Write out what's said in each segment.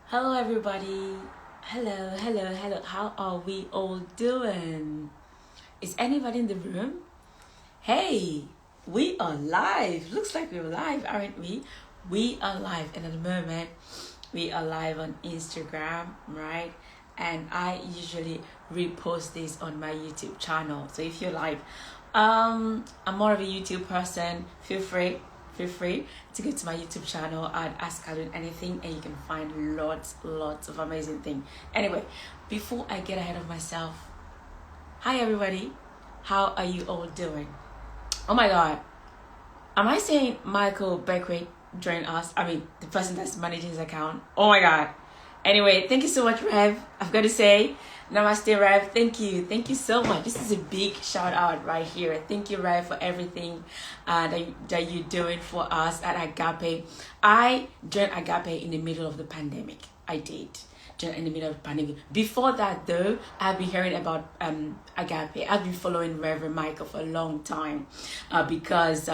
Hello, everybody. Hello, hello, hello. How are we all doing? Is anybody in the room? Hey, we are live. Looks like we're live, aren't we? We are live, and at the moment, we are live on Instagram, right? And I usually repost this on my YouTube channel. So if you're live, I'm more of a YouTube person. Feel free to go to my YouTube channel and Ask Alun Anything, and you can find lots of amazing things. Anyway, before I get ahead of myself, hi everybody, how are you all doing? Oh my god, am I saying Michael Beckwith join us? I mean, the person that's managing his account. Oh my god. Anyway, thank you so much, Rev. I've got to say, Namaste, Rev. Thank you. Thank you so much. This is a big shout out right here. Thank you, Rev, for everything that you're doing for us at Agape. I joined Agape in the middle of the pandemic. I did. In the middle of the pandemic. Before that, though, I've been hearing about Agape. I've been following Reverend Michael for a long time because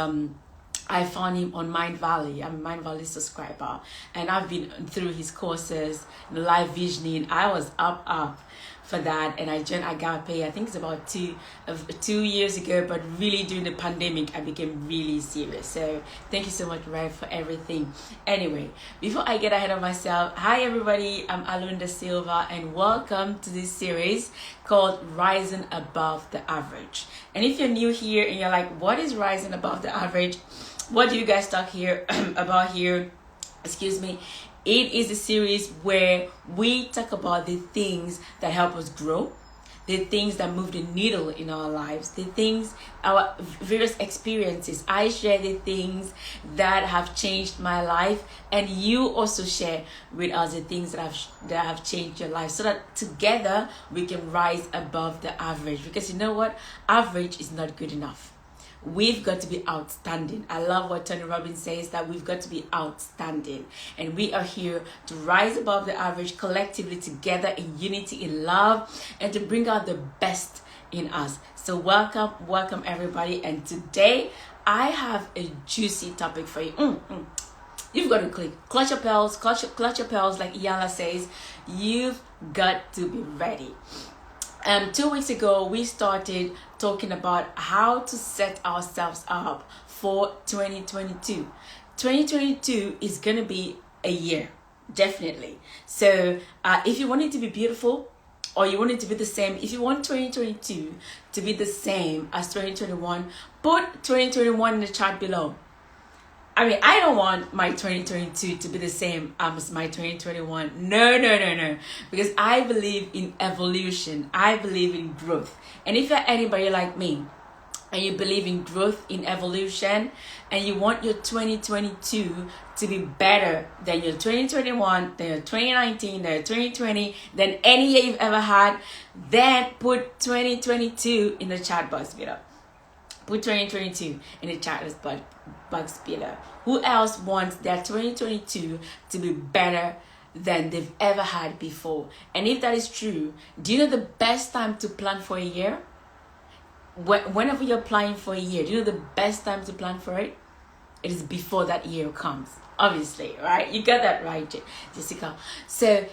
I found him on Mind Valley. I'm a Mind Valley subscriber, and I've been through his courses, the live visioning. I was up for that, and I joined Agape. I think it's about two years ago, but really during the pandemic, I became really serious. So thank you so much, Rev, for everything. Anyway, before I get ahead of myself, hi everybody, I'm Alunda Silva, and welcome to this series called Rising Above the Average. And if you're new here and you're like, what is rising above the average? What do you guys talk here about here? Excuse me. It is a series where we talk about the things that help us grow, the things that move the needle in our lives, the things, our various experiences. I share the things that have changed my life, and you also share with us the things that have changed your life, so that together we can rise above the average. Because you know what? Average is not good enough. We've got to be outstanding. I love what Tony Robbins says, that we've got to be outstanding. And we are here to rise above the average collectively together in unity, in love, and to bring out the best in us. So welcome everybody. And today I have a juicy topic for you. You've got to clutch your pearls, clutch your pearls, like Iyala says. You've got to be ready. 2 weeks ago, we started talking about how to set ourselves up for 2022. 2022 is going to be a year, definitely. So if you want it to be beautiful, or you want it to be the same, if you want 2022 to be the same as 2021, put 2021 in the chat below. I mean, I don't want my 2022 to be the same as my 2021. No. Because I believe in evolution. I believe in growth. And if you're anybody like me, and you believe in growth, in evolution, and you want your 2022 to be better than your 2021, than your 2019, than your 2020, than any year you've ever had, then put 2022 in the chat box below. Put 2022 in the chat box below. Who else wants their 2022 to be better than they've ever had before? And if that is true, do you know the best time to plan for a year? Whenever you're planning for a year, do you know the best time to plan for it? It is before that year comes. Obviously, right? You got that right, Jessica. So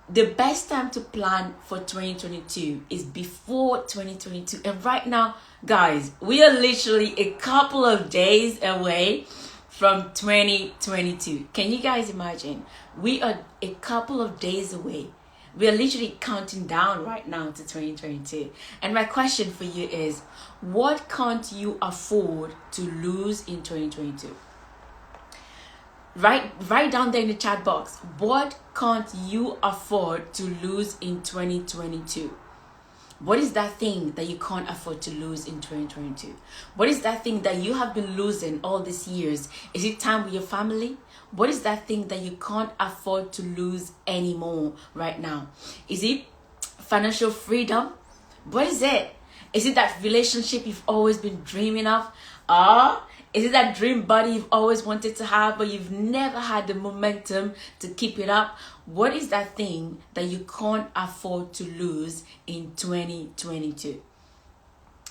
the best time to plan for 2022 is before 2022. And right now, guys, we are literally a couple of days away from 2022. Can you guys imagine? We are a couple of days away. We are literally counting down right now to 2022. And my question for you is, what can't you afford to lose in 2022? Write down there in the chat box, what can't you afford to lose in 2022? What is that thing that you can't afford to lose in 2022? What is that thing that you have been losing all these years? Is it time with your family? What is that thing that you can't afford to lose anymore right now? Is it financial freedom? What is it? Is it that relationship you've always been dreaming of? Is it that dream body you've always wanted to have, but you've never had the momentum to keep it up? What is that thing that you can't afford to lose in 2022?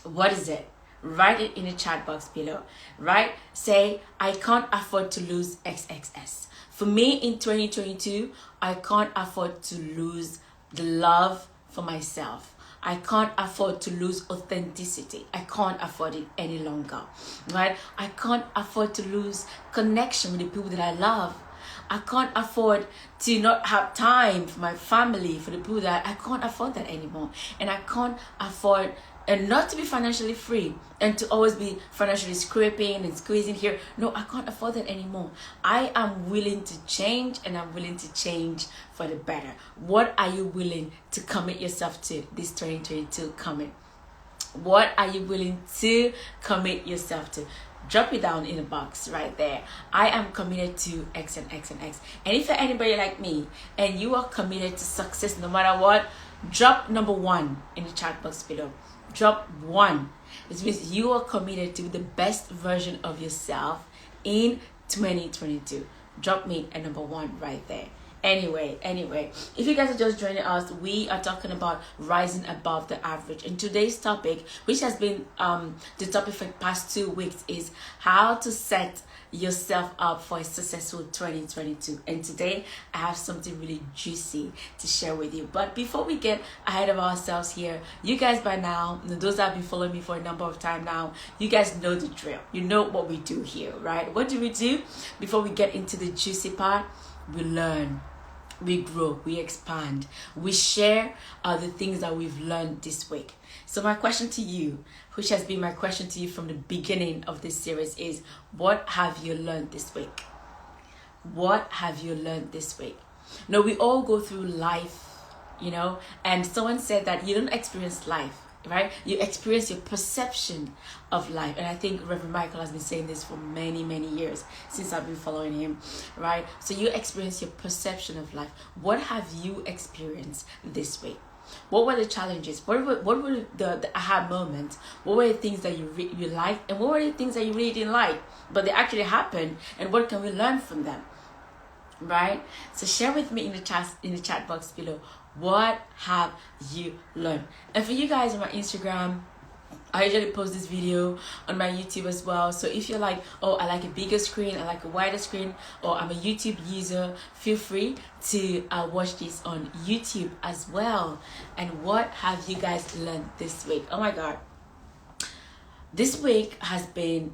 What is it? write it in the chat box below, right? Say, I can't afford to lose XXS. For me in 2022, I can't afford to lose the love for myself. I can't afford to lose authenticity. I can't afford it any longer, right? I can't afford to lose connection with the people that I love. I can't afford to not have time for my family, for the people that I can't afford that anymore. And I can't afford and not to be financially free and to always be financially scraping and squeezing here. No, I can't afford that anymore. I am willing to change, and I'm willing to change for the better. What are you willing to commit yourself to this 2022 coming? What are you willing to commit yourself to? Drop it down in the box right there. I am committed to X and X and X. And if you're anybody like me and you are committed to success no matter what, drop number 1 in the chat box below. Drop 1. This means you are committed to the best version of yourself in 2022. Drop me a number 1 right there. Anyway, if you guys are just joining us, we are talking about rising above the average. And today's topic, which has been the topic for the past 2 weeks, is how to set yourself up for a successful 2022. And today I have something really juicy to share with you. But before we get ahead of ourselves here, you guys by now, those that have been following me for a number of time now, you guys know the drill. You know what we do here, right? What do we do before we get into the juicy part? We learn, we grow, we expand, we share the things that we've learned this week. So my question to you, which has been my question to you from the beginning of this series, is what have you learned this week? What have you learned this week? Now, we all go through life, and someone said that you don't experience life, right? You experience your perception of life. And I think Reverend Michael has been saying this for many, many years since I've been following him, right? So you experience your perception of life. What have you experienced this week? What were the challenges? What were the aha moments? What were the things that you liked, and what were the things that you really didn't like, but they actually happened? And what can we learn from them? Right? So share with me in the chat box below. What have you learned? And for you guys on my Instagram, I usually post this video on my YouTube as well. So if you're like, oh, I like a bigger screen, I like a wider screen, or I'm a YouTube user, feel free to watch this on YouTube as well. And what have you guys learned this week? Oh my God. This week has been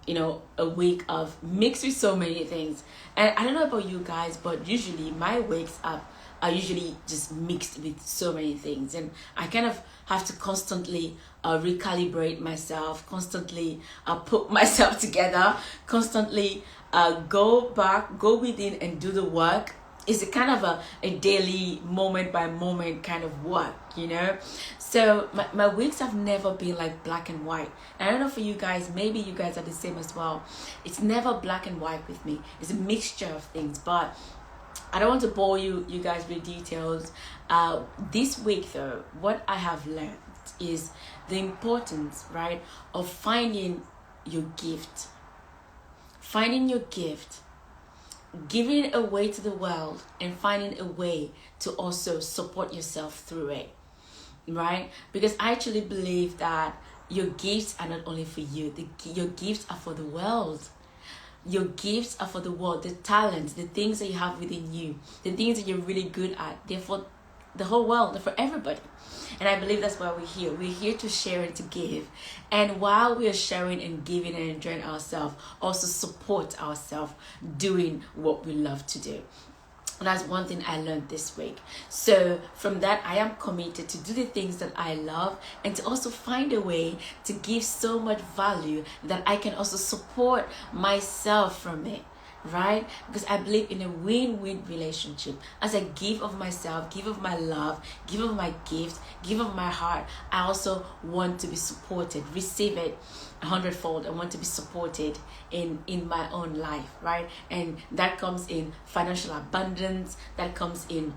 a week of mixed with so many things. And I don't know about you guys, but usually my wakes up are usually just mixed with so many things, and I kind of have to constantly recalibrate myself, constantly put myself together, constantly go within and do the work. It's a kind of a daily moment by moment kind of work, So my weeks have never been like black and white. And I don't know for you guys, maybe you guys are the same as well. It's never black and white with me. It's a mixture of things, but I don't want to bore you guys with details. This week though, what I have learned is the importance, right, of finding your gift. Finding your gift, giving it away to the world, and finding a way to also support yourself through it, right? Because I actually believe that your gifts are not only for you, your gifts are for the world. Your gifts are for the world. The talents, the things that you have within you, the things that you're really good at, they're for the whole world, they're for everybody. And I believe that's why we're here. We're here to share and to give. And while we are sharing and giving and enjoying ourselves, also support ourselves doing what we love to do. And that's one thing I learned this week. So from that, I am committed to do the things that I love, and to also find a way to give so much value that I can also support myself from it, right? Because I believe in a win-win relationship. As I give of myself, give of my love, give of my gift, give of my heart, I also want to be supported, receive it 100-fold. I want to be supported in my own life, right? And that comes in financial abundance, that comes in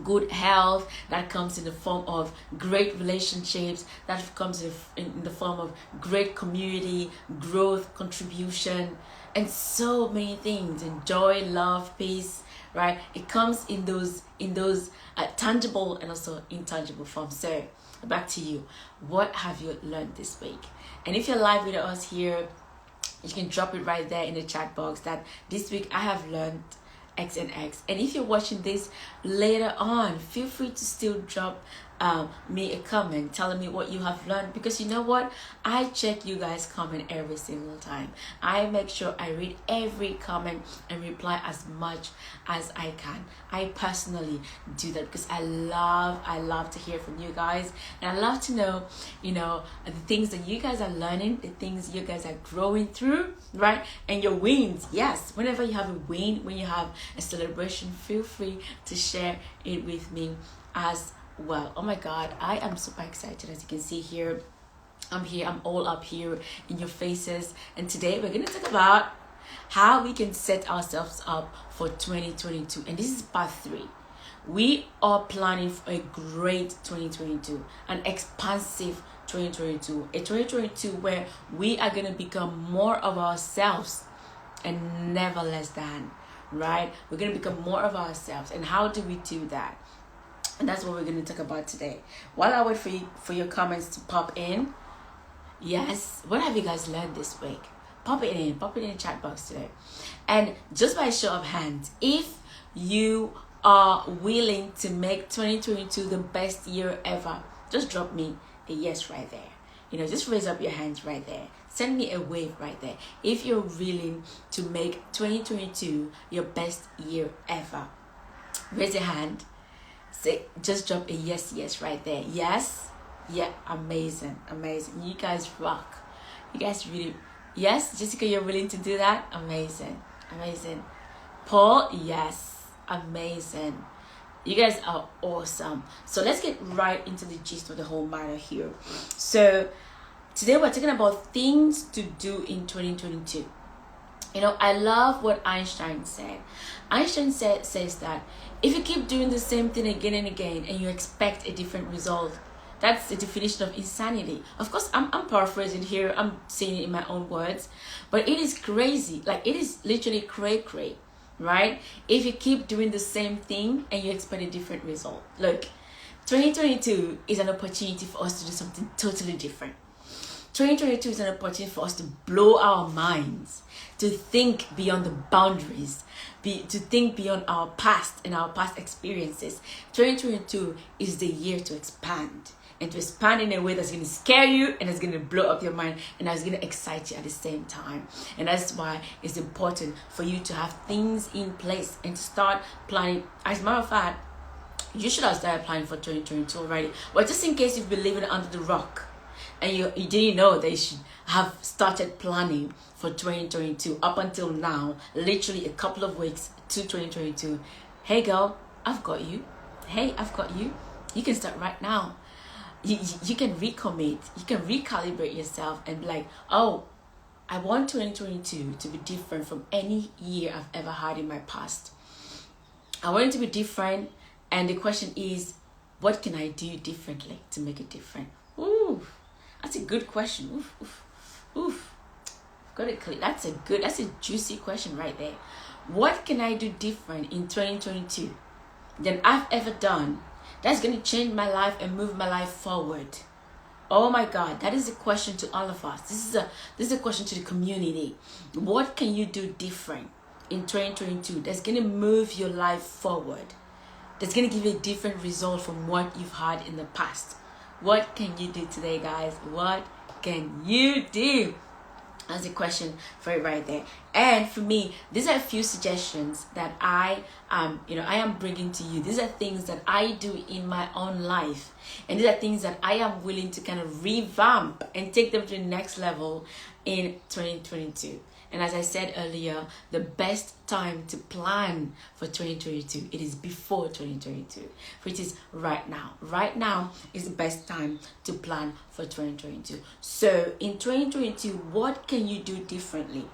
good health, that comes in the form of great relationships, that comes in the form of great community, growth, contribution, and so many things, and joy, love, peace, right? It comes in those tangible and also intangible forms. So back to you. What have you learned this week? And if you're live with us here, you can drop it right there in the chat box that this week I have learned X and X. And if you're watching this later on, feel free to still drop me a comment telling me what you have learned, because you know what, I check you guys comment every single time. I make sure I read every comment and reply as much as I can. I personally do that because I love to hear from you guys, and I love to know, you know, the things that you guys are learning, the things you guys are growing through, right? And your wins. Yes, whenever you have a win, when you have a celebration, feel free to share it with me as well. Oh my god, I am super excited. As you can see here, I'm all up here in your faces, and today we're going to talk about how we can set ourselves up for 2022, and this is part 3. We are planning for a great 2022, an expansive 2022, a 2022 where we are going to become more of ourselves and never less than, right? We're going to become more of ourselves. And how do we do that? And that's what we're going to talk about today. While I wait for your comments to pop in, yes, what have you guys learned this week? Pop it in the chat box today. And just by a show of hands, if you are willing to make 2022 the best year ever, just drop me a yes right there. You know, just raise up your hands right there. Send me a wave right there. If you're willing to make 2022 your best year ever, raise your hand. Say, just drop a yes right there. Yes, yeah, amazing. You guys rock. You guys really, yes, Jessica, you're willing to do that? Amazing. Paul, yes, amazing. You guys are awesome. So let's get right into the gist of the whole matter here. So today we're talking about things to do in 2022. You know, I love what Einstein said. Einstein says that if you keep doing the same thing again and again and you expect a different result, that's the definition of insanity. Of course, I'm paraphrasing here. I'm saying it in my own words. But it is crazy. Like, it is literally cray-cray, right? If you keep doing the same thing and you expect a different result. Look, 2022 is an opportunity for us to do something totally different. 2022 is an opportunity for us to blow our minds, to think beyond the boundaries, to think beyond our past and our past experiences. 2022 is the year to expand, and to expand in a way that's going to scare you and it's going to blow up your mind and that's going to excite you at the same time. And that's why it's important for you to have things in place and to start planning. As a matter of fact, you should have started planning for 2022 already. But just in case you've been living under the rock and you didn't know that you should have started planning for 2022 up until now, literally a couple of weeks to 2022. Hey girl, I've got you. Hey, I've got you. You can start right now. You can recommit. You can recalibrate yourself and be like, oh, I want 2022 to be different from any year I've ever had in my past. I want it to be different, and the question is, what can I do differently to make it different? Ooh, that's a good question. Oof. Got it clear. That's a juicy question right there. What can I do different in 2022 than I've ever done that's going to change my life and move my life forward? Oh my God, that is a question to all of us. This is a question to the community. What can you do different in 2022 that's going to move your life forward? That's going to give you a different result from what you've had in the past. What can you do today, guys? What can you do? That's a question for it right there. And for me, these are a few suggestions that I am bringing to you. These are things that I do in my own life, and these are things that I am willing to kind of revamp and take them to the next level in 2022. And as I said earlier, the best time to plan for 2022, it is before 2022, which is right now. Right now is the best time to plan for 2022. So in 2022, what can you do differently?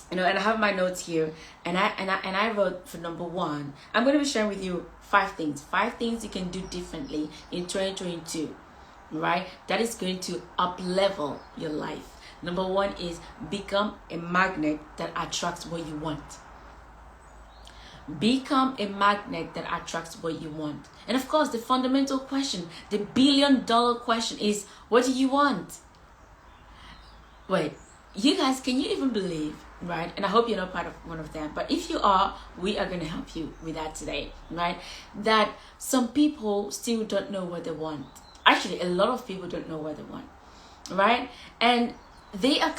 You know, and I have my notes here, and I wrote for number 1, I'm going to be sharing with you 5 things you can do differently in 2022, right? That is going to up-level your life. Number 1 is become a magnet that attracts what you want. Become a magnet that attracts what you want. And of course, the fundamental question, the $1 billion question is, what do you want? Wait, you guys, can you even believe, right? And I hope you're not part of one of them, but if you are, we are going to help you with that today, right? That some people still don't know what they want. Actually, a lot of people don't know what they want, right? And they are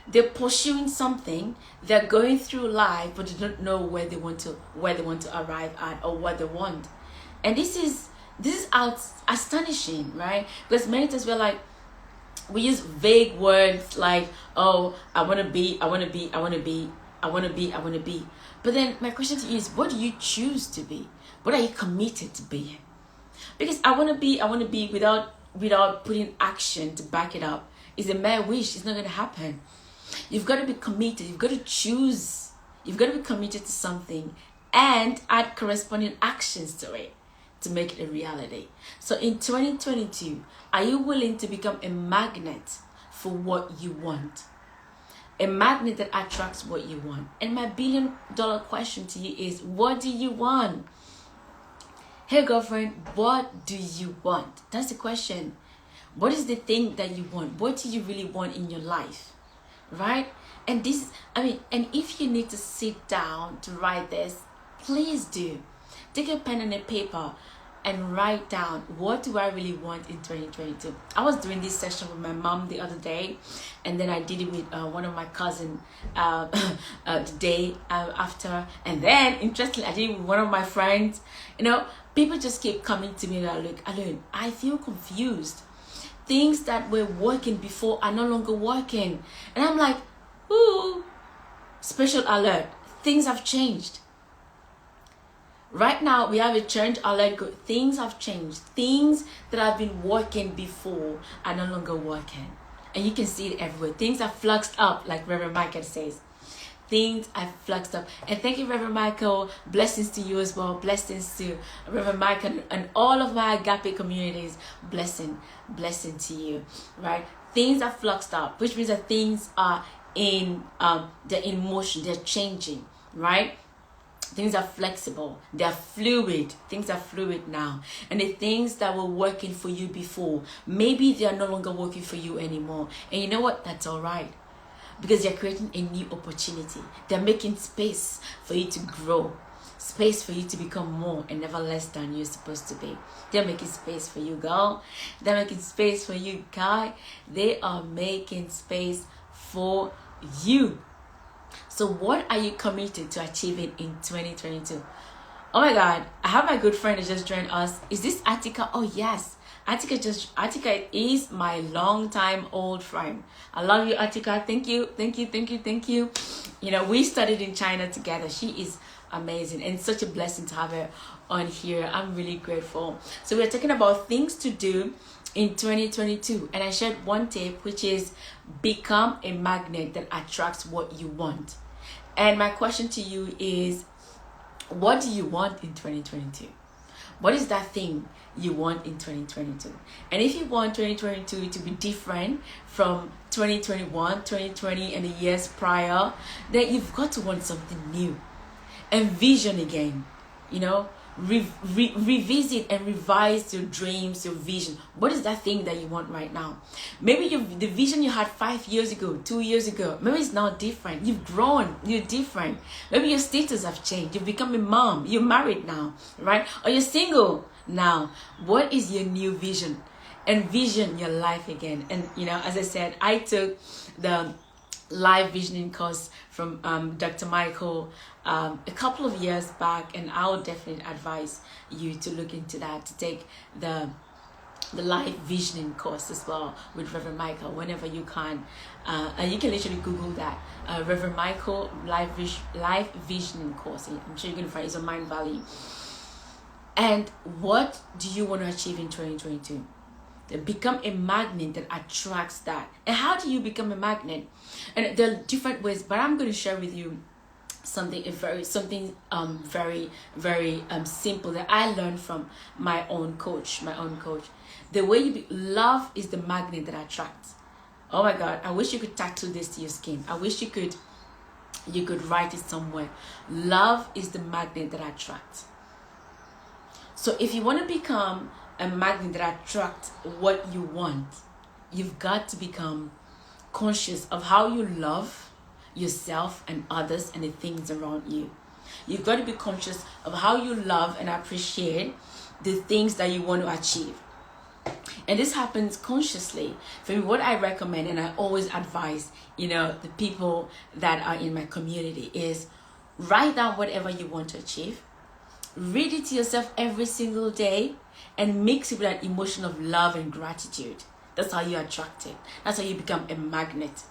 they're pursuing something, they're going through life, but they don't know where they want to arrive at, or what they want. And this is astonishing, right? Because many times we use vague words like, oh, I want to be. But then my question to you is, what do you choose to be? What are you committed to being? Because I want to be without putting action to back it up is a mere wish. It's not going to happen. You've got to be committed. You've got to choose. You've got to be committed to something and add corresponding actions to it to make it a reality. So in 2022, are you willing to become a magnet for what you want? A magnet that attracts what you want. And my $1 billion question to you is, what do you want? Hey girlfriend, what do you want? That's the question. What is the thing that you want? What do you really want in your life? Right? And and if you need to sit down to write this, please do. Take a pen and a paper and write down, what do I really want in 2022? I was doing this session with my mom the other day, and then I did it with one of my cousins the day after, and then interestingly I did it with one of my friends. People just keep coming to me and are like, Alone, I feel confused. Things that were working before are no longer working. And I'm like, ooh, special alert. Things have changed. Right now, we have a change alert. Things have changed. Things that have been working before are no longer working. And you can see it everywhere. Things are fluxed up, like Reverend Michael says. Things are fluxed up. And thank you, Reverend Michael. Blessings to you as well. Blessings to Reverend Michael and all of my Agape communities. Blessing to you, right? Things are fluxed up, which means that things are they're in motion, they're changing, right? Things are flexible, they're fluid. Things are fluid now. And the things that were working for you before, maybe they are no longer working for you anymore. And you know what? That's all right. Because they're creating a new opportunity. They're making space for you to grow. Space for you to become more and never less than you're supposed to be. They're making space for you, girl. They're making space for you, guy. They are making space for you. So what are you committed to achieving in 2022? Oh my God, I have my good friend that just joined us. Is this Attica? Oh yes. Attica is my long-time old friend. I love you, Attica. Thank you. We studied in China together. She is amazing and such a blessing to have her on here. I'm really grateful. So we're talking about things to do in 2022, and I shared one tip, which is become a magnet that attracts what you want. And my question to you is, what do you want in 2022? What is that thing you want in 2022? And if you want 2022 to be different from 2021, 2020, and the years prior, then you've got to want something new. Envision again, revisit and revise your dreams, your vision. What is that thing that you want right now? Maybe the vision you had 5 years ago, 2 years ago, maybe it's now different. You've grown, you're different. Maybe your status have changed. You've become a mom, you're married now, right? Or you're single now. What is your new vision? Envision your life again. And as I said, I took the live visioning course from Dr. Michael a couple of years back, and I would definitely advise you to look into that, to take the live visioning course as well with Reverend Michael whenever you can. And you can literally Google that, Reverend Michael live visioning course. I'm sure you're going to find it on Mind Valley. And what do you want to achieve in 2022? Become a magnet that attracts that. And how do you become a magnet? And there are different ways, but I'm going to share with you something very simple that I learned from my own coach. The way love is the magnet that attracts. Oh my God, I wish you could tattoo this to your skin. I wish you could You could write it somewhere. Love is the magnet that attracts. So if you want to become a magnet that attracts what you want, you've got to become conscious of how you love yourself and others and the things around you. You've got to be conscious of how you love and appreciate the things that you want to achieve. And this happens consciously. For me, what I recommend and I always advise, the people that are in my community is write down whatever you want to achieve. Read it to yourself every single day and mix it with that emotion of love and gratitude. That's how you attract it. That's how you become a magnet.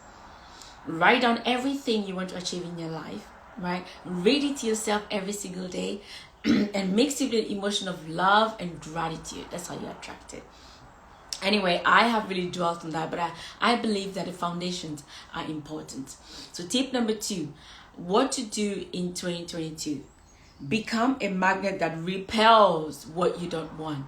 Write down everything you want to achieve in your life, right? Read it to yourself every single day and mix it with the emotion of love and gratitude. That's how you attract it. Anyway, I have really dwelt on that, but I believe that the foundations are important. So tip number 2, what to do in 2022. Become a magnet that repels what you don't want.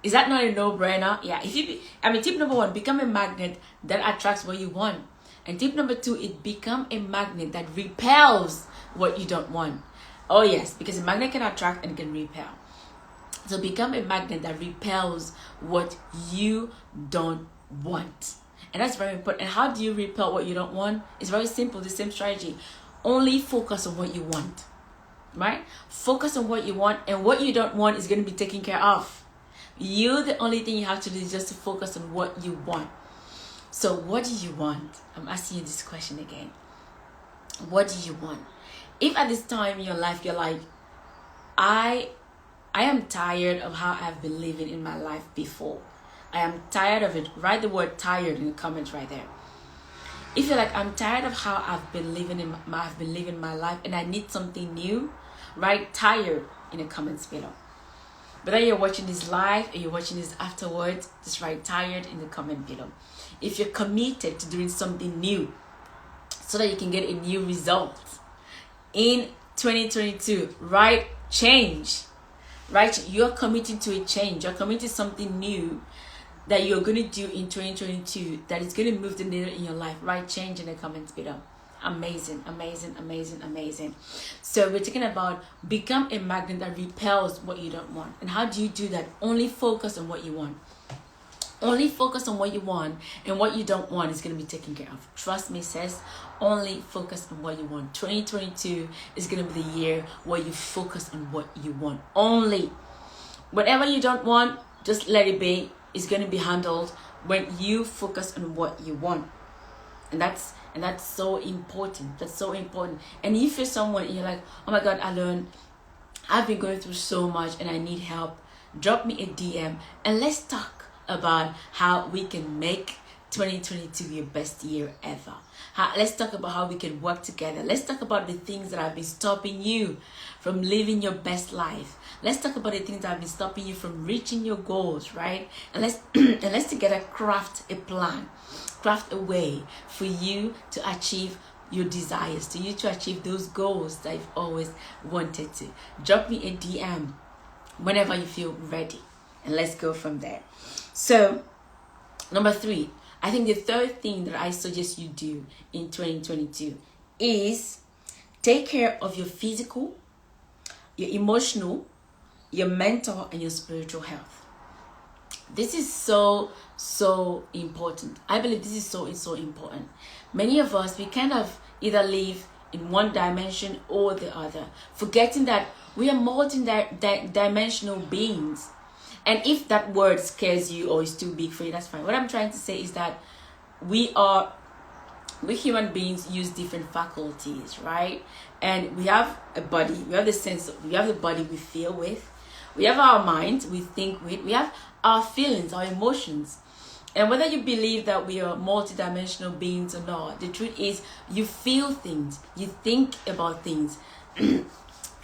Is that not a no-brainer? Yeah. Tip number 1, become a magnet that attracts what you want. And tip number 2, become a magnet that repels what you don't want. Oh yes, because a magnet can attract and can repel. So become a magnet that repels what you don't want. And that's very important. And how do you repel what you don't want? It's very simple, the same strategy. Only focus on what you want, right? Focus on what you want, and what you don't want is going to be taken care of. The only thing you have to do is just to focus on what you want. So what do you want? I'm asking you this question again. What do you want? If at this time in your life you're like, I am tired of how I've been living in my life before. I am tired of it. Write the word tired in the comments right there. If you're like, I'm tired of how I've been living my life and I need something new, write tired in the comments below. Whether you're watching this live or you're watching this afterwards, just write tired in the comment below. If you're committed to doing something new so that you can get a new result in 2022, write change. Right? You're committing to a change. You're committing to something new that you're going to do in 2022 that is going to move the needle in your life. Write change in the comments below. Amazing, amazing, amazing, amazing. So we're talking about become a magnet that repels what you don't want. And how do you do that? Only focus on what you want. Only focus on what you want, and what you don't want is going to be taken care of. Trust me, sis. Only focus on what you want. 2022 is going to be the year where you focus on what you want. Only. Whatever you don't want, just let it be. It's going to be handled when you focus on what you want. And that's so important. That's so important. And if you're someone and you're like, oh my God, Alon, I've been going through so much and I need help, drop me a DM and let's talk about how we can make 2022 your best year ever. Let's talk about how we can work together. Let's talk about the things that have been stopping you from living your best life. Let's talk about the things that have been stopping you from reaching your goals, right? And let's together craft a plan, craft a way for you to achieve your desires, to you to achieve those goals that you've always wanted to. Drop me a DM whenever you feel ready, and let's go from there. So, number 3, I think the third thing that I suggest you do in 2022 is take care of your physical, your emotional, your mental, and your spiritual health. This is so important. I believe this is so important. Many of us, we kind of either live in one dimension or the other, forgetting that we are multi-dimensional beings. And if that word scares you or is too big for you, that's fine. What I'm trying to say is that we human beings use different faculties, right? And we have a body, we have the body we feel with, we have our minds we think with, we have our feelings, our emotions. And whether you believe that we are multidimensional beings or not, the truth is you feel things, you think about things, and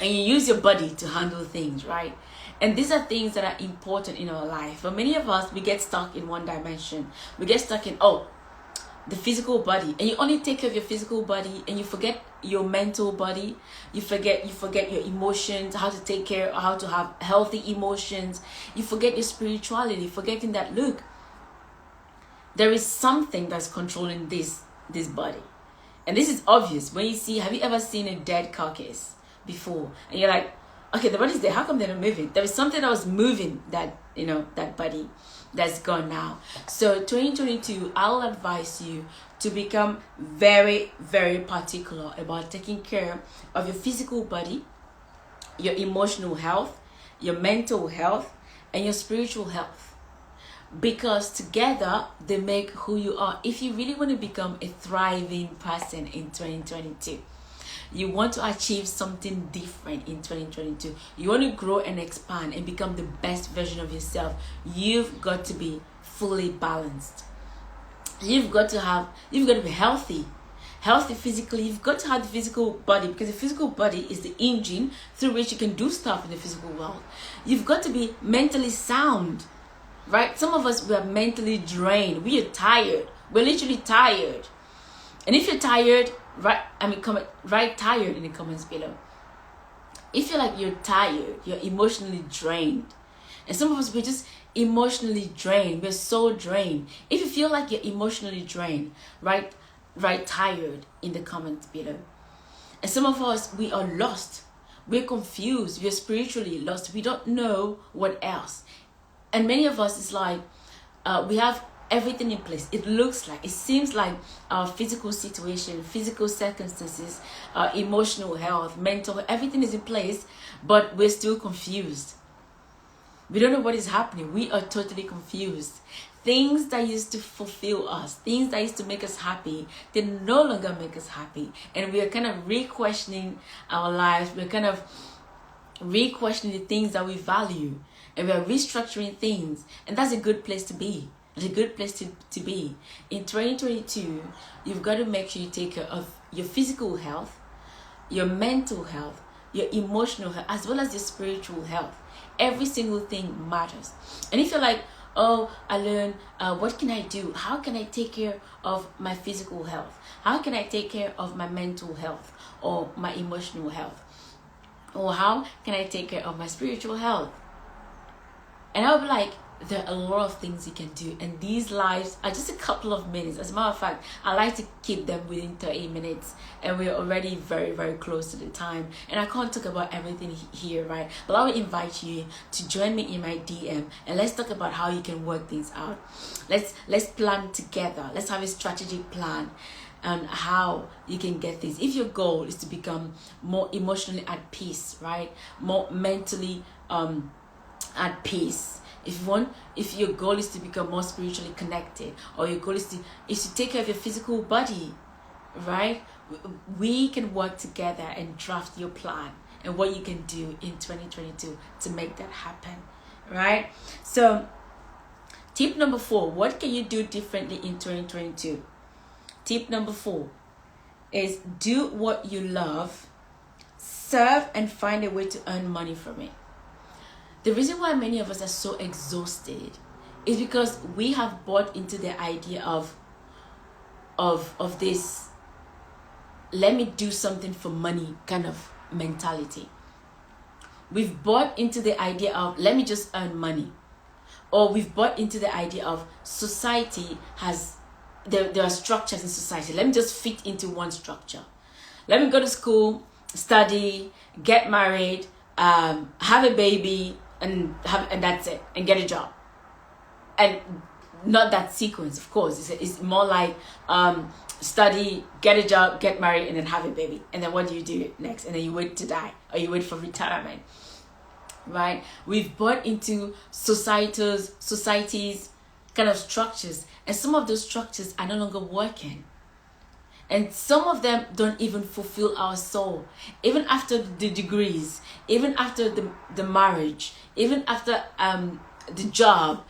you use your body to handle things, right? And these are things that are important in our life. For many of us, we get stuck in one dimension. We get stuck in, the physical body. And you only take care of your physical body and you forget your mental body. You forget your emotions, how to take care, how to have healthy emotions. You forget your spirituality, forgetting that, look, there is something that's controlling this body. And this is obvious when you see, have you ever seen a dead carcass before? And you're like, okay, the body's there. How come they're not moving? There was something that was moving that, that body that's gone now. So 2022, I'll advise you to become very, very particular about taking care of your physical body, your emotional health, your mental health, and your spiritual health. Because together they make who you are. If you really want to become a thriving person in 2022, you want to achieve something different in 2022, you want to grow and expand and become the best version of yourself, you've got to be fully balanced. You've got to be healthy physically. You've got to have the physical body, because the physical body is the engine through which you can do stuff in the physical world. You've got to be mentally sound, right? Some of us, we are mentally drained. We are tired. We're literally tired. And if you're tired, write tired in the comments below. If you're like you're tired, you're emotionally drained. And some of us, we're just emotionally drained. We're so drained. If you feel like you're emotionally drained, write tired in the comments below. And some of us, we are lost. We're confused. We're spiritually lost. We don't know what else. And many of us, it's like we have everything in place. It seems like our physical situation, physical circumstances, emotional health, mental, everything is in place, but we're still confused. We don't know what is happening. We are totally confused. Things that used to fulfill us, things that used to make us happy, they no longer make us happy. And we are kind of re-questioning our lives. We're kind of re-questioning the things that we value. And we are restructuring things. And that's a good place to be. It's a good place to be. In 2022, you've got to make sure you take care of your physical health, your mental health, your emotional health, as well as your spiritual health. Every single thing matters. And if you're like, oh, I learned, what can I do? How can I take care of my physical health? How can I take care of my mental health or my emotional health? Or how can I take care of my spiritual health? And I'll be like, there are a lot of things you can do, and these lives are just a couple of minutes. As a matter of fact, I like to keep them within 30 minutes, and we're already very, very close to the time, and I can't talk about everything here, right? But I will invite you to join me in my DM, and let's talk about how you can work things out. Let's plan together. Let's have a strategic plan on how you can get this. If your goal is to become more emotionally at peace, right? More mentally at peace. If your goal is to become more spiritually connected, or your goal is to take care of your physical body, right? We can work together and draft your plan and what you can do in 2022 to make that happen, right? So tip number 4, what can you do differently in 2022? Tip number 4 is do what you love, serve, and find a way to earn money from it. The reason why many of us are so exhausted is because we have bought into the idea of this let me do something for money kind of mentality. We've bought into the idea of let me just earn money. Or we've bought into the idea of society has, there are structures in society. Let me just fit into one structure. Let me go to school, study, get married, have a baby, and that's it, and get a job. And not that sequence, of course. It's more like study, get a job, get married, and then have a baby. And then what do you do next? And then you wait to die, or you wait for retirement, right? We've bought into society's kind of structures, and some of those structures are no longer working. And some of them don't even fulfill our soul. Even after the degrees, even after the marriage, even after the job,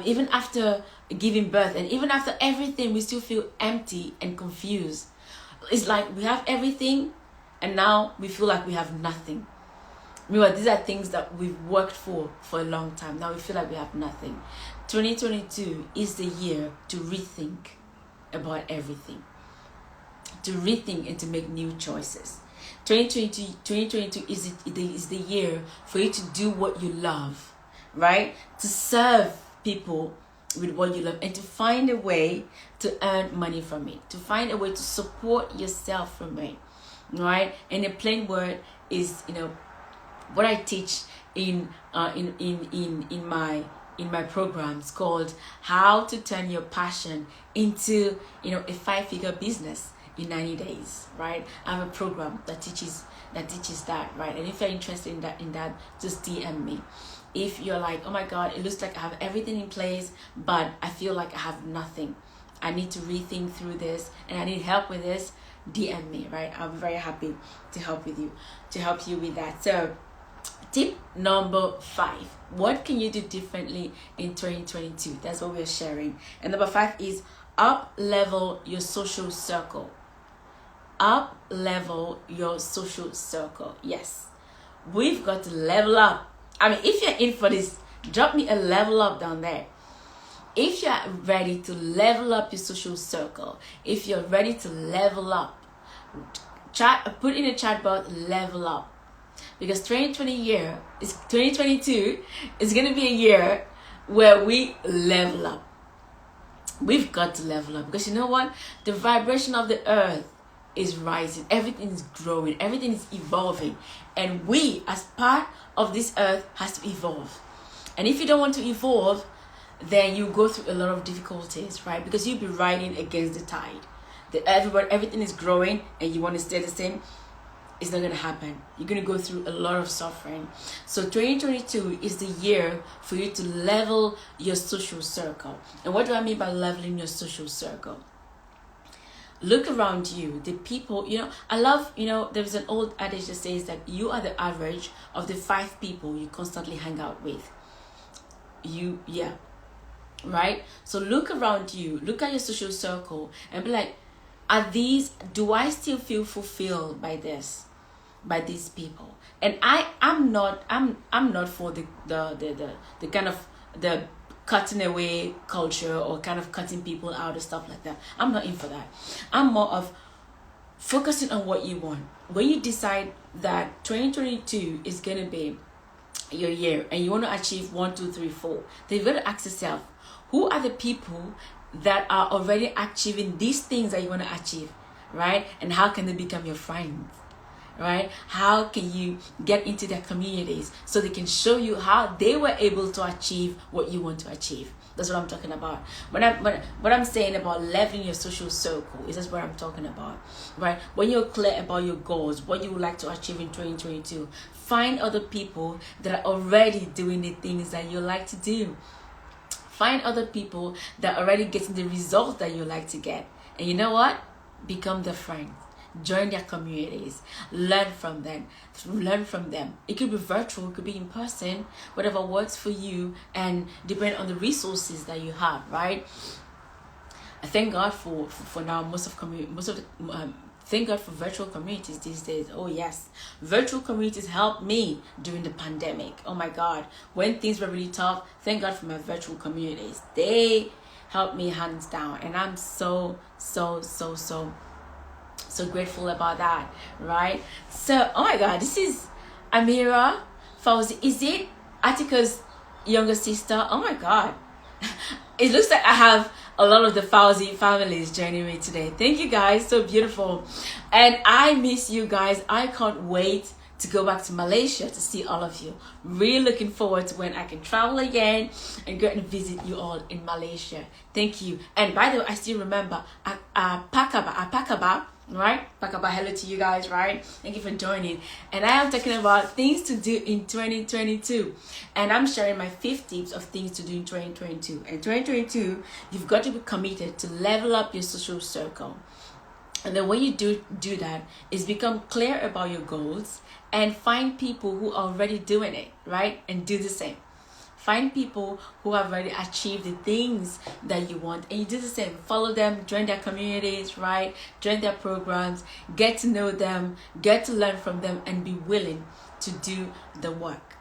even after giving birth, and even after everything, we still feel empty and confused. It's like we have everything, and now we feel like we have nothing. Meanwhile, these are things that we've worked for a long time. Now we feel like we have nothing. 2022 is the year to rethink about everything. To rethink and to make new choices. 2022 is the year for you to do what you love, right? To serve people with what you love, and to find a way to earn money from it, to find a way to support yourself from it, right? And a plain word is, what I teach in my programs called How to Turn Your Passion into a 5-figure business in 90 days, right? I have a program that teaches that, right? And if you're interested in that, just DM me. If you're like, oh my God, it looks like I have everything in place, but I feel like I have nothing, I need to rethink through this, and I need help with this, DM me, right? I'll be very happy to help you with that. So tip number 5, what can you do differently in 2022? That's what we're sharing. And number 5 is up level your social circle. Up level your social circle. Yes, we've got to level up. I mean, if you're in for this, drop me a level up down there. If you're ready to level up your social circle, if you're ready to level up, put in a chat box, level up. Because 2022 is going to be a year where we level up. We've got to level up, because you know what? The vibration of the earth is rising. Everything is growing. Everything is evolving. And we, as part of this earth, has to evolve. And if you don't want to evolve, then you go through a lot of difficulties, right? Because you'll be riding against the tide. Everything is growing and you want to stay the same. It's not going to happen. You're going to go through a lot of suffering. So 2022 is the year for you to level your social circle. And what do I mean by leveling your social circle? Look around you, the people, I love, there's an old adage that says that you are the average of the 5 people you constantly hang out with. Right? So look around you, look at your social circle and be like, do I still feel fulfilled by these people? And I'm not for the kind of the cutting away culture or kind of cutting people out and stuff like that. I'm not in for that. I'm more of focusing on what you want. When you decide that 2022 is going to be your year and you want to achieve 1, 2, 3, 4, then you've got to ask yourself, who are the people that are already achieving these things that you want to achieve, right? And how can they become your friends? Right? How can you get into their communities so they can show you how they were able to achieve what you want to achieve? That's what I'm talking about. What I'm saying about leveling your social circle is that's what I'm talking about, right? When you're clear about your goals, what you would like to achieve in 2022, find other people that are already doing the things that you like to do. Find other people that are already getting the results that you like to get. And you know what? Become their friend. Join their communities. Learn from them. It could be virtual, it could be in person, whatever works for you, and depend on the resources that you have, right? I thank God for now thank God for virtual communities these days. Oh yes, virtual communities helped me during the pandemic. Oh my God, when things were really tough, thank God for my virtual communities. They helped me hands down, and I'm so grateful about that, right? So, oh my God, this is Amira Fauzi. Is it Atika's younger sister? Oh my God. It looks like I have a lot of the Fauzi families joining me today. Thank you guys, so beautiful. And I miss you guys. I can't wait to go back to Malaysia to see all of you. Really looking forward to when I can travel again and go and visit you all in Malaysia. Thank you. And by the way, I still remember Apakaba, right? Pakaba, hello to you guys, right? Thank you for joining. And I am talking about things to do in 2022. And I'm sharing my 5 tips of things to do in 2022. And 2022, you've got to be committed to level up your social circle. And then when you do that, is become clear about your goals and find people who are already doing it, right? And do the same. Find people who have already achieved the things that you want, and you do the same. Follow them, join their communities, right? Join their programs, get to know them, get to learn from them, and be willing to do the work.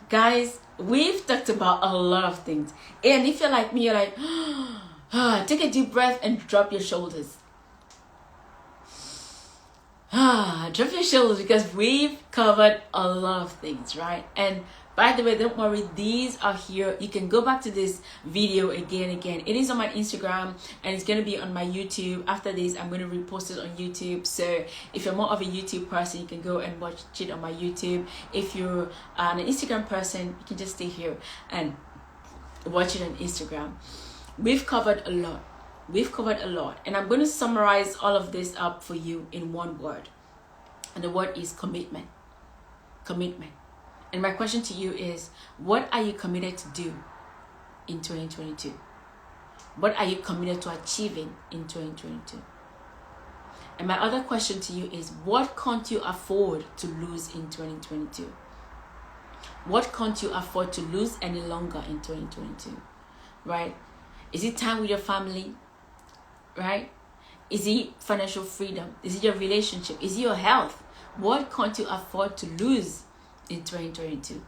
Guys, we've talked about a lot of things. And if you're like me, you're like, take a deep breath and drop your shoulders. Drop your shoulders, because we've covered a lot of things, right? And By the way, don't worry, these are here. You can go back to this video again. It is on my Instagram and it's going to be on my YouTube. After this, I'm going to repost it on YouTube. So if you're more of a YouTube person, you can go and watch it on my YouTube. If you're an Instagram person, you can just stay here and watch it on Instagram. We've covered a lot. And I'm going to summarize all of this up for you in one word. And the word is commitment. Commitment. And my question to you is, what are you committed to do in 2022? What are you committed to achieving in 2022? And my other question to you is, what can't you afford to lose in 2022? What can't you afford to lose any longer in 2022? Right? Is it time with your family? Right? Is it financial freedom? Is it your relationship? Is it your health? What can't you afford to lose in 2022?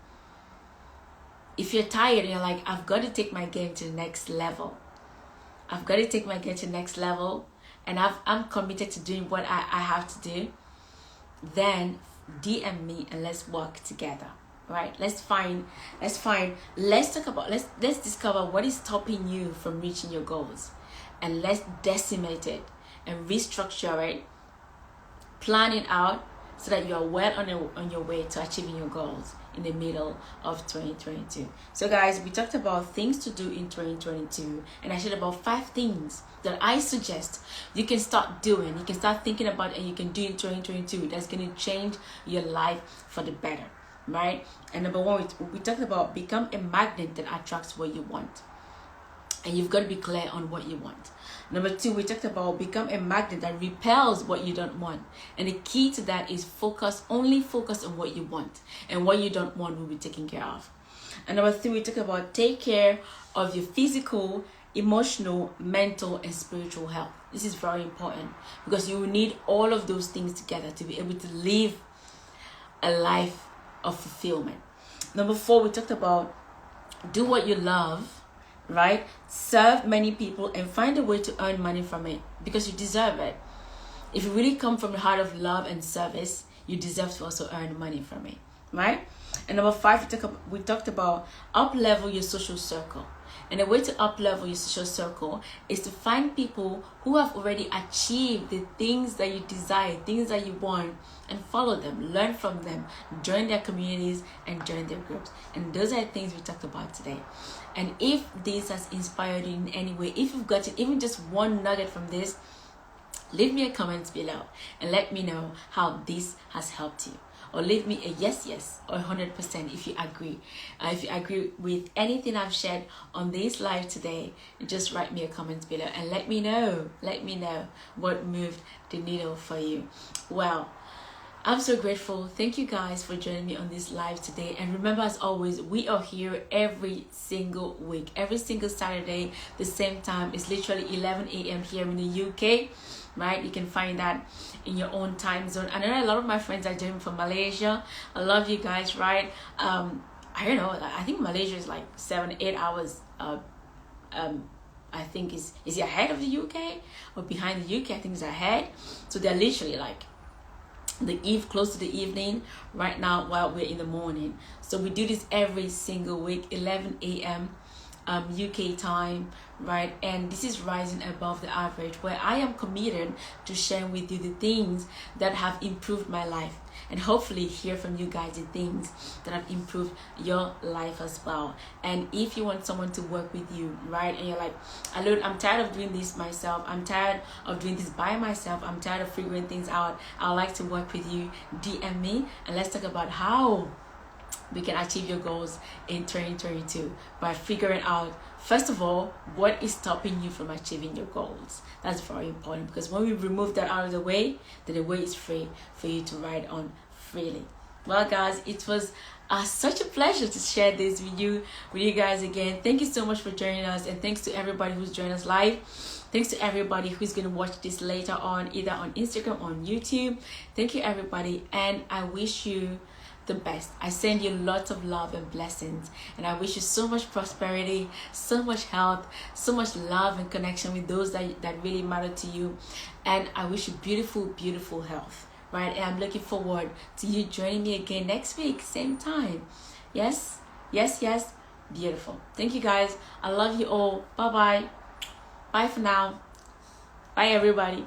If you're tired and you're like, I've got to take my game to the next level. And I'm committed to doing what I have to do, then DM me and let's work together. Right? Let's discover what is stopping you from reaching your goals, and let's decimate it and restructure it, plan it out, so that you are well on your way to achieving your goals in the middle of 2022. So guys, we talked about things to do in 2022, and I shared about 5 things that I suggest you can start doing, you can start thinking about, and you can do in 2022 that's going to change your life for the better, right? And number 1, we talked about become a magnet that attracts what you want. And you've got to be clear on what you want. Number 2, we talked about become a magnet that repels what you don't want. And the key to that is only focus on what you want. And what you don't want will be taken care of. And number 3, we talked about take care of your physical, emotional, mental, and spiritual health. This is very important because you will need all of those things together to be able to live a life of fulfillment. Number 4, we talked about do what you love. Right? Serve many people and find a way to earn money from it because you deserve it. If you really come from the heart of love and service, you deserve to also earn money from it. Right? And number 5, we talked about up-level your social circle. And the way to up-level your social circle is to find people who have already achieved the things that you desire, things that you want, and follow them, learn from them, join their communities, and join their groups. And those are the things we talked about today. And if this has inspired you in any way, if you've gotten even just one nugget from this, leave me a comment below and let me know how this has helped you. Or leave me a yes or 100% if you agree. If you agree with anything I've shared on this live today, just write me a comment below and let me know what moved the needle for you. Well, I'm so grateful. Thank you guys for joining me on this live today. And remember, as always, we are here every single week, every single Saturday, the same time. It's literally 11 a.m. here in the UK. Right? You can find that in your own time zone. I know a lot of my friends are joining from Malaysia. I love you guys, right? I don't know. I think Malaysia is like 7-8 hours. I think is it ahead of the UK or behind the UK? I think it's ahead. So they're literally like close to the evening right now while we're in the morning. So we do this every single week, 11 a.m. UK time, right? And this is rising above the average, where I am committed to sharing with you the things that have improved my life, and hopefully hear from you guys the things that have improved your life as well. And if you want someone to work with you, right, and you're like, I'm tired of doing this myself, I'm tired of doing this by myself, I'm tired of figuring things out, I'd like to work with you, DM me and let's talk about how we can achieve your goals in 2022 by figuring out, first of all, what is stopping you from achieving your goals. That's very important, because when we remove that out of the way, then the way is free for you to ride on freely. Well guys, it was such a pleasure to share this with you guys again. Thank you so much for joining us, and thanks to everybody who's joined us live. Thanks to everybody who's going to watch this later on, either on Instagram or on YouTube. Thank you everybody, and I wish you the best. I send you lots of love and blessings, and I wish you so much prosperity, so much health, so much love and connection with those that really matter to you. And I wish you beautiful health, right? And I'm looking forward to you joining me again next week, same time. Yes, yes, yes. Beautiful. Thank you guys. I love you all. Bye bye. Bye for now. Bye everybody.